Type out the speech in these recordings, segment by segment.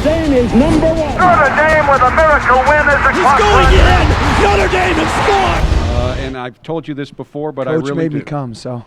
Dame is number one. Notre Dame with a miracle win as the clock Going runs. in. Notre Dame has scored. And I've told you this before, but Coach I really made do. me come, so.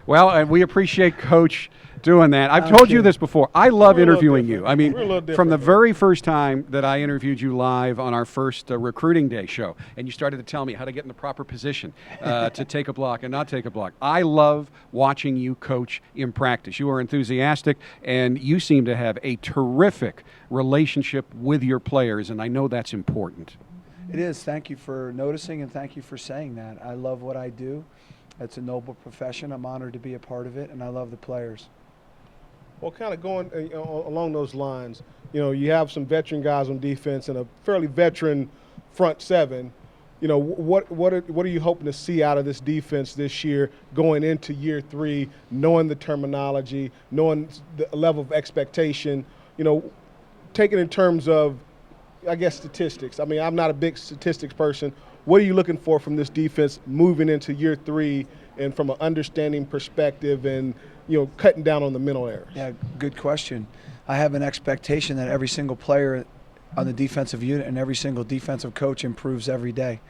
Well, and we appreciate Coach doing that. I've told you this before. I love interviewing you. I mean, from the very first time that I interviewed you live on our first recruiting day show, and you started to tell me how to get in the proper position to take a block and not take a block. I love watching you coach in practice. You are enthusiastic, and you seem to have a terrific relationship with your players, and I know that's important. It is. Thank you for noticing, and thank you for saying that. I love what I do. It's a noble profession. I'm honored to be a part of it, and I love the players. Well, kind of going along those lines, you have some veteran guys on defense and a fairly veteran front seven. What are you hoping to see out of this defense this year going into year 3, knowing the terminology, knowing the level of expectation, taking in terms of, I guess, statistics. I mean, I'm not a big statistics person. What are you looking for from this defense moving into year 3 and from an understanding perspective and, cutting down on the mental errors? Yeah, good question. I have an expectation that every single player on the defensive unit and every single defensive coach improves every day.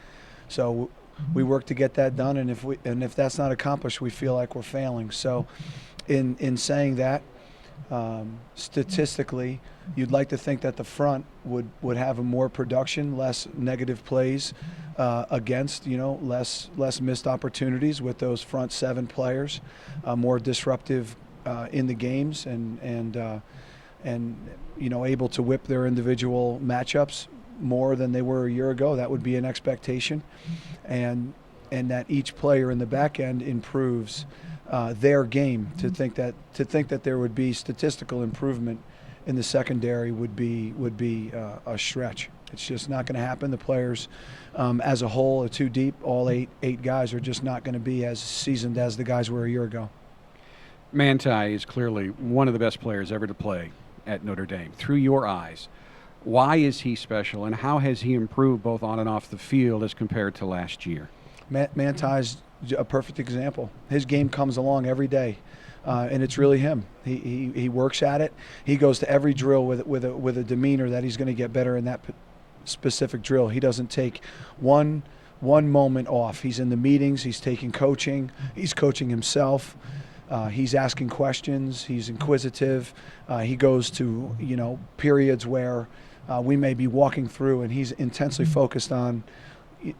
So we work to get that done, and if that's not accomplished, we feel like we're failing. So in saying that, statistically, you'd like to think that the front would have a more production, less negative plays against, less missed opportunities with those front 7 players, more disruptive in the games and able to whip their individual matchups more than they were a year ago. That would be an expectation, and that each player in the back end improves their game. To think that there would be statistical improvement in the secondary would be a stretch. It's just not going to happen. The players as a whole are too deep. All eight guys are just not going to be as seasoned as the guys were a year ago. Manti is clearly one of the best players ever to play at Notre Dame. Through your eyes, why is he special, and how has he improved both on and off the field as compared to last year? Manti's a perfect example. His game comes along every day. And it's really him. He works at it. He goes to every drill with a demeanor that he's going to get better in that specific drill. He doesn't take one moment off. He's in the meetings. He's taking coaching. He's coaching himself. He's asking questions. He's inquisitive. He goes to periods where we may be walking through, and he's intensely focused on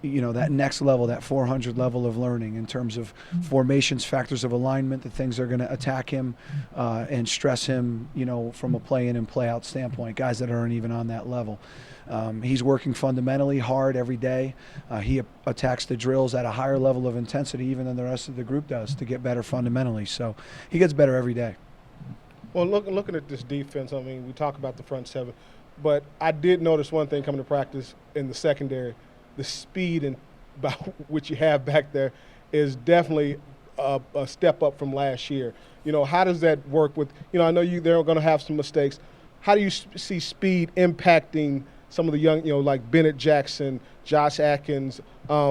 that next level, that 400 level of learning in terms of formations, factors of alignment, the things that are going to attack him and stress him, from a play in and play out standpoint, guys that aren't even on that level. He's working fundamentally hard every day. He attacks the drills at a higher level of intensity even than the rest of the group does to get better fundamentally. So he gets better every day. Well, looking at this defense, I mean, we talk about the front 7, but I did notice one thing coming to practice in the secondary. The speed and which you have back there is definitely a step up from last year. How does that work with, I know they're going to have some mistakes. How do you see speed impacting some of the young, like Bennett Jackson, Josh Atkins? I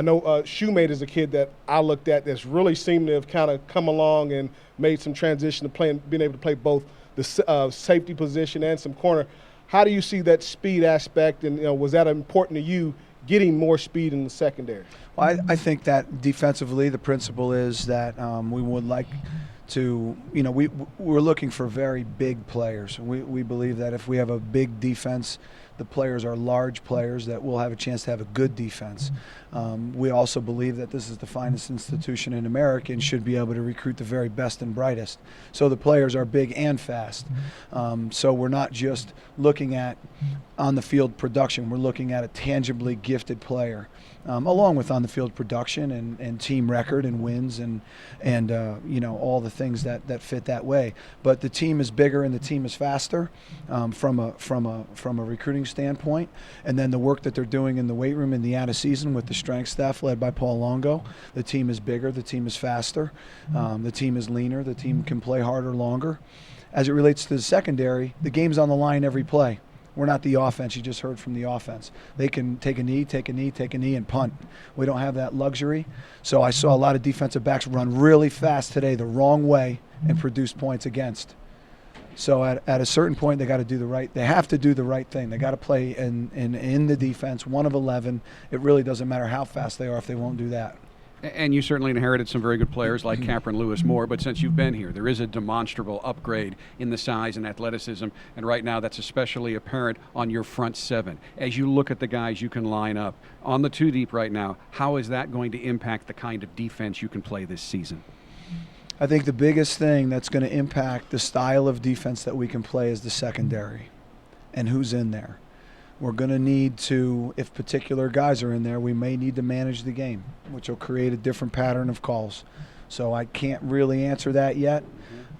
know Shoemate is a kid that I looked at that's really seemed to have kind of come along and made some transition to playing, being able to play both the safety position and some corner. How do you see that speed aspect, and was that important to you, getting more speed in the secondary? Well, I think that defensively the principle is that we would like to, we're looking for very big players. We believe that if we have a big defense, the players are large players that will have a chance to have a good defense. We also believe that this is the finest institution in America and should be able to recruit the very best and brightest. So the players are big and fast. So we're not just looking at on-the-field production. We're looking at a tangibly gifted player, along with on-the-field production and team record and wins and all the things that fit that way. But the team is bigger and the team is faster from a recruiting standpoint. And then the work that they're doing in the weight room in the out of season with the strength staff led by Paul Longo. The team is bigger, the team is faster, the team is leaner, the team can play harder longer. As it relates to the secondary, the game's on the line every play. We're not the offense. You just heard from the offense. They can take a knee, and punt. We don't have that luxury. So I saw a lot of defensive backs run really fast today the wrong way and produce points against. So at a certain point, they got to do the right. They have to do the right thing. They got to play in the defense, 1 of 11. It really doesn't matter how fast they are if they won't do that. And you certainly inherited some very good players like Capron Lewis Moore, but since you've been here, there is a demonstrable upgrade in the size and athleticism, and right now that's especially apparent on your front 7. As you look at the guys you can line up on the 2 deep right now, how is that going to impact the kind of defense you can play this season? I think the biggest thing that's going to impact the style of defense that we can play is the secondary and who's in there. We're going to need to, if particular guys are in there, we may need to manage the game, which will create a different pattern of calls. So I can't really answer that yet.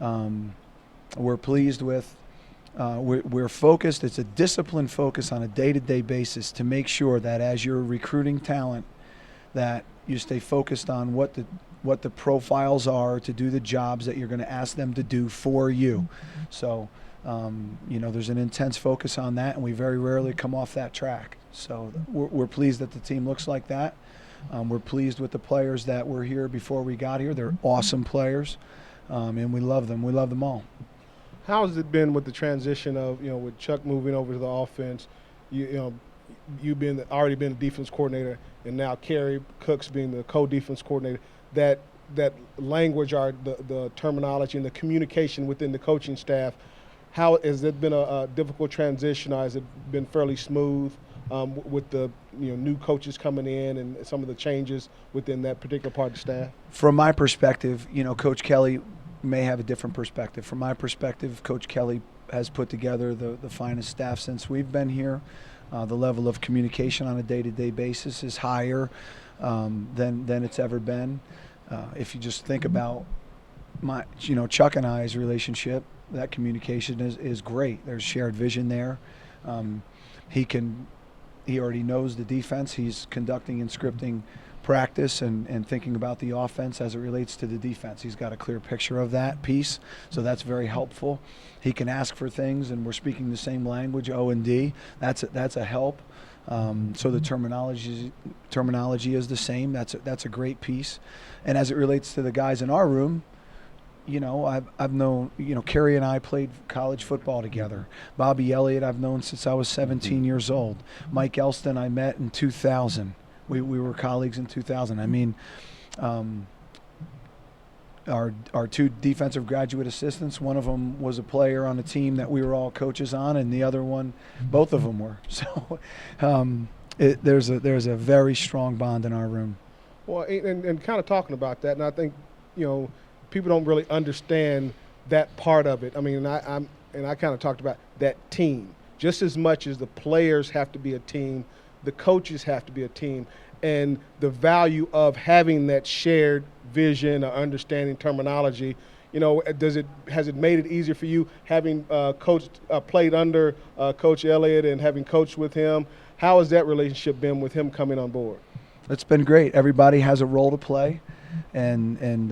We're pleased with, we're focused. It's a disciplined focus on a day-to-day basis to make sure that as you're recruiting talent, that you stay focused on what the profiles are to do the jobs that you're going to ask them to do for you. So, there's an intense focus on that, and we very rarely come off that track. So we're pleased that the team looks like that. We're pleased with the players that were here before we got here. They're awesome players, and we love them. We love them all. How has it been with the transition of, with Chuck moving over to the offense, you already been the defense coordinator, and now Kerry Cooks being the co-defense coordinator, that language or the terminology and the communication within the coaching staff, how has it been a difficult transition, or has it been fairly smooth with the new coaches coming in and some of the changes within that particular part of the staff? From my perspective, Coach Kelly may have a different perspective. From my perspective, Coach Kelly has put together the finest staff since we've been here. The level of communication on a day-to-day basis is higher than it's ever been. If you just think about Chuck and I's relationship, that communication is great. There's shared vision there. He already knows the defense. He's conducting and scripting practice and thinking about the offense as it relates to the defense. He's got a clear picture of that piece, so that's very helpful. He can ask for things, and we're speaking the same language, O&D. That's a help. So the terminology is the same. That's a great piece. And as it relates to the guys in our room, I've known, Kerry and I played college football together. Bobby Elliott I've known since I was 17 years old. Mike Elston I met in 2000. We were colleagues in 2000. I mean, our 2 defensive graduate assistants, one of them was a player on a team that we were all coaches on, and the other one, both of them were. So there's a very strong bond in our room. Well, and kind of talking about that, and I think, people don't really understand that part of it. I mean, I kind of talked about that team. Just as much as the players have to be a team, the coaches have to be a team, and the value of having that shared vision or understanding terminology. Has it made it easier for you having played under Coach Elliott and having coached with him? How has that relationship been with him coming on board? It's been great. Everybody has a role to play. And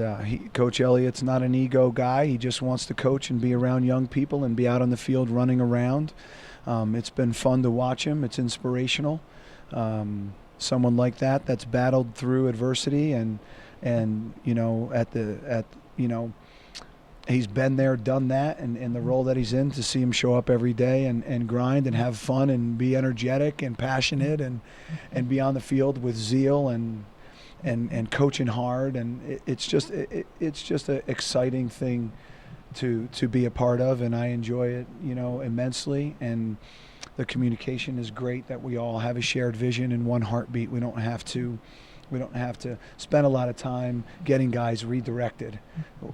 Coach Elliott's not an ego guy. He just wants to coach and be around young people and be out on the field running around. It's been fun to watch him. It's inspirational. Someone like that's battled through adversity and he's been there, done that, and the role that he's in, to see him show up every day and grind and have fun and be energetic and passionate and be on the field with zeal and coaching hard, and it's just an exciting thing to be a part of, and I enjoy it immensely. And the communication is great, that we all have a shared vision and one heartbeat. We don't have to spend a lot of time getting guys redirected.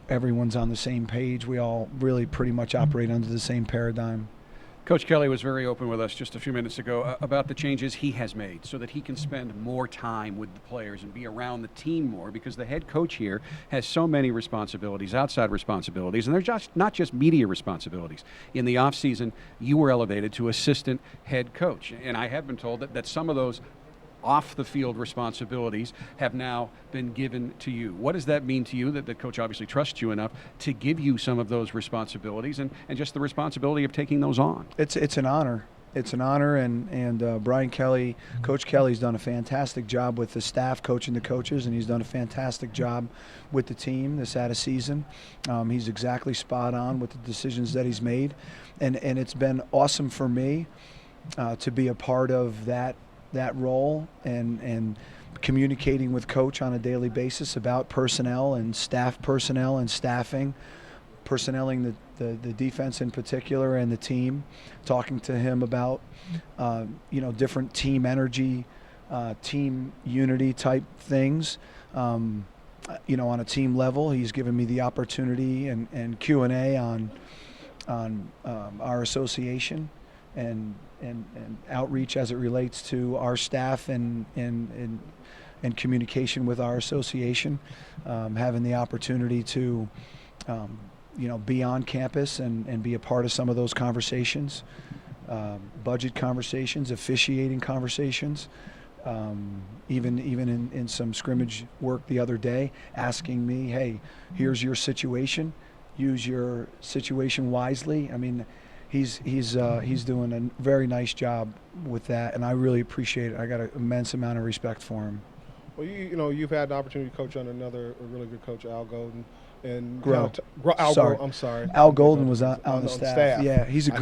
Everyone's on the same page. We all really pretty much operate under the same paradigm. Coach Kelly was very open with us just a few minutes ago about the changes he has made so that he can spend more time with the players and be around the team more, because the head coach here has so many responsibilities, outside responsibilities, and they're just not just media responsibilities. In the offseason, you were elevated to assistant head coach, and I have been told that some of those off-the-field responsibilities have now been given to you. What does that mean to you, that the coach obviously trusts you enough to give you some of those responsibilities and just the responsibility of taking those on? It's an honor. It's an honor, and Brian Kelly, Coach Kelly's done a fantastic job with the staff, coaching the coaches, and he's done a fantastic job with the team this out of season. He's exactly spot on with the decisions that he's made, and it's been awesome for me to be a part of that role and communicating with Coach on a daily basis about personnel and staff personnel and staffing, personnelling the defense in particular and the team, talking to him about different team energy, team unity type things. On a team level, he's given me the opportunity and Q&A on our association and outreach as it relates to our staff and communication with our association, having the opportunity to be on campus and be a part of some of those conversations, budget conversations, officiating conversations, even in some scrimmage work the other day, asking me, hey, here's your situation, use your situation wisely. I mean, he's doing a very nice job with that, and I really appreciate it. I got an immense amount of respect for him. Well, you've had the opportunity to coach under another really good coach, Al Golden. And I'm sorry. Al Golden was on the staff. Yeah, he's a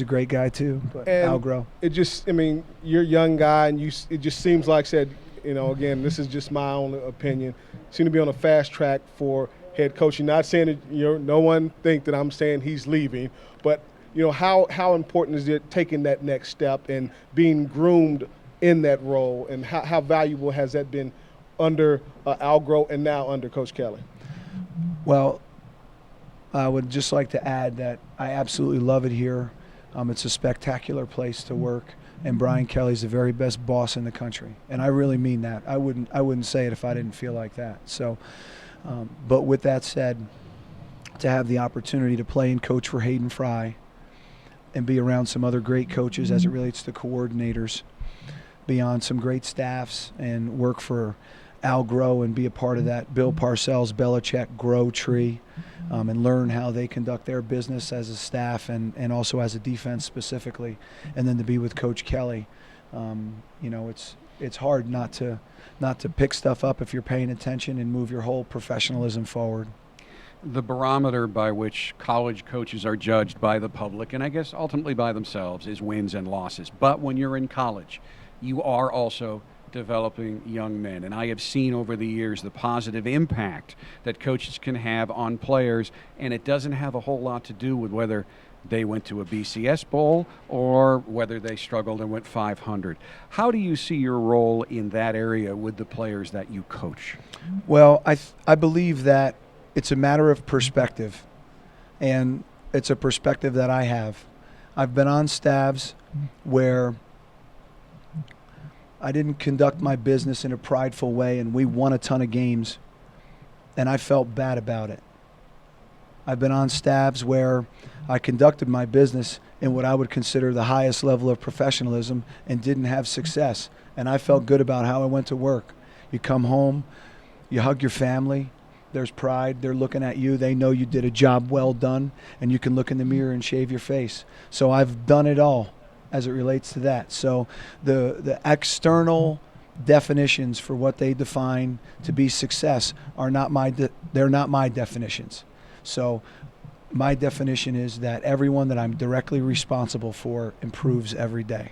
great guy too. But Al Groh. It just, you're a young guy, and it just seems like again, this is just my own opinion. Seem to be on a fast track for head coaching. Not saying that no one think that I'm saying he's leaving, but how important is it taking that next step and being groomed in that role, and how valuable has that been under Al Groh and now under Coach Kelly? Well, I would just like to add that I absolutely love it here. It's a spectacular place to work, and Brian Kelly's the very best boss in the country, and I really mean that. I wouldn't say it if I didn't feel like that. So, but with that said, to have the opportunity to play and coach for Hayden Fry, and be around some other great coaches as it relates to coordinators, be on some great staffs, and work for Al Groh and be a part of that Bill Parcells, Belichick, Groh tree, and learn how they conduct their business as a staff and also as a defense specifically, and then to be with Coach Kelly. It's hard not to pick stuff up if you're paying attention and move your whole professionalism forward. The barometer by which college coaches are judged by the public, and I guess ultimately by themselves, is wins and losses. But when you're in college, you are also developing young men. And I have seen over the years the positive impact that coaches can have on players, and it doesn't have a whole lot to do with whether they went to a BCS bowl or whether they struggled and went 500. How do you see your role in that area with the players that you coach? Well, I believe that it's a matter of perspective, and it's a perspective that I have. I've been on staffs where I didn't conduct my business in a prideful way, and we won a ton of games, and I felt bad about it. I've been on staffs where I conducted my business in what I would consider the highest level of professionalism and didn't have success, and I felt good about how I went to work. You come home, you hug your family, there's pride, they're looking at you, they know you did a job well done, and you can look in the mirror and shave your face. So I've done it all as it relates to that. So the external definitions for what they define to be success are not they're not my definitions. So my definition is that everyone that I'm directly responsible for improves every day.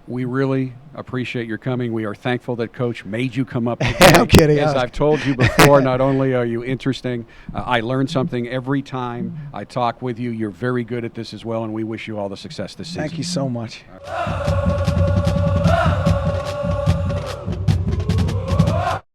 We really appreciate your coming. We are thankful that Coach made you come up. I'm kidding. As I've told you before, not only are you interesting, I learn something every time I talk with you. You're very good at this as well, and we wish you all the success this season. Thank you so much.